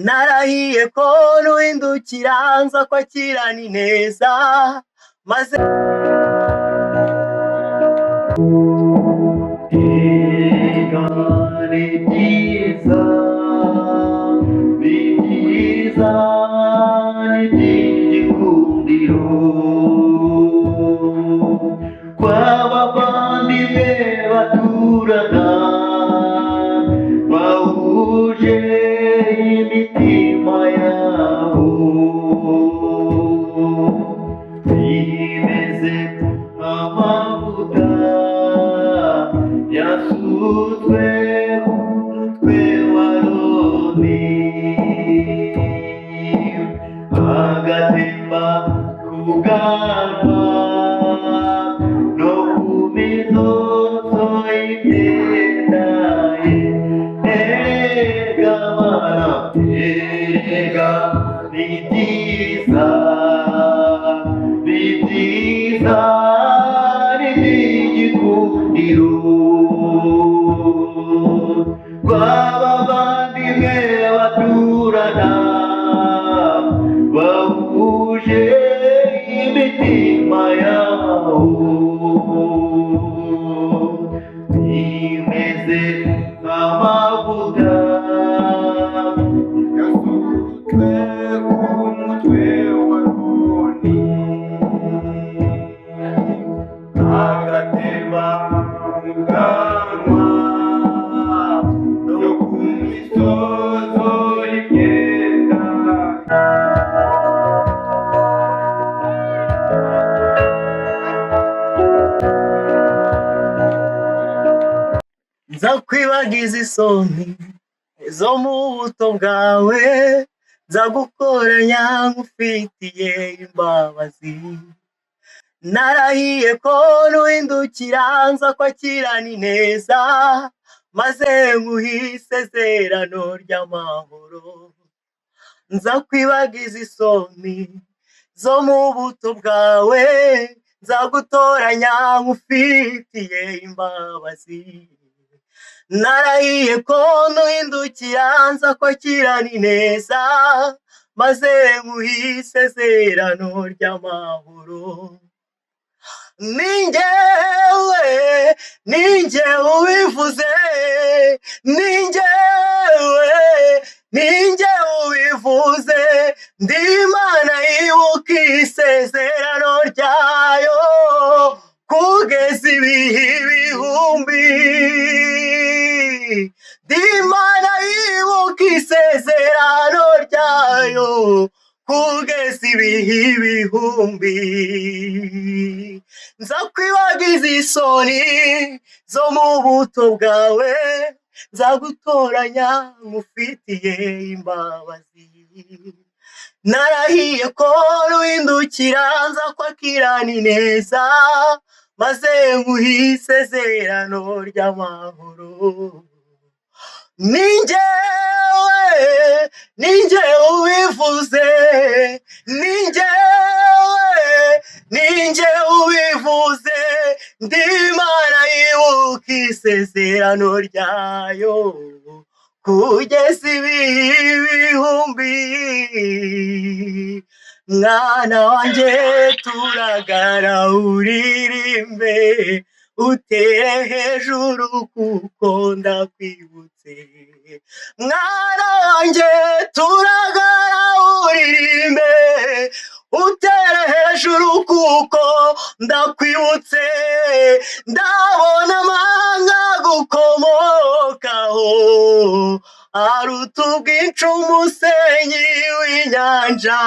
narahiye ko nuhindukira nza kwakirana ineza maze ni byiza ni byiza ni iby'igikundiro kw'abavandimwe baturana bahuje imitima yabo bimeze nk'amavuta yasutswe ku mutwe wa Aroni agatemba ku bwanwa no ku mizozo y'imyenda ye. Erega mana, erega ni byiza ni byiza ni iby'igikundiro rw'abavandimwe baturana bahuje imitima yabo bimeze nk'amavuta yasutswe ku mutwe wa Aroni agatemba ku bwanwa no ku misozo y'imyenda. nza kwibagiza isoni zo mu buto bwawe nza gukoranya nk'ufitiye imbabazi narahiye ko nuhindukira nza kwakirana ineza maze nguhe isezerano ry'amahoro nza kwibagiza isoni zo mu buto bwawe nza gutoranya nk'ufitiye imbabazi narahiye ko nuhindukira nza kwakirana ineza maze nguhe isezerano ry'amahoro ninjye ubivuze ninjye ubivuze ndi Imana yibuka isezerano ryayo kugeza ibihe ibihumbi ndi Imana yibuka isezerano ryayo kugeza ibihe ibihumbi nza kwibagiza isoni zo mu buto bwawe nza gutoranya nk'ufitiye imbabazi narahiye ko nuhindukira nza kwakirana ineza maze nguhe isezerano ry'amahoro ninjye ubivuze ninjye ubivuze ndi Imana yibuka isezerano ryayo kugeza ibihe ibihumbi mwana wanjye turagara uririmbe utere hejuru kuko ndakwibutse mwana wanjye turagara uririmbe utere hejuru kuko ndakwibutse ndabona amanga gukomokaho aruta ubwinshi umusenyi w'inyanja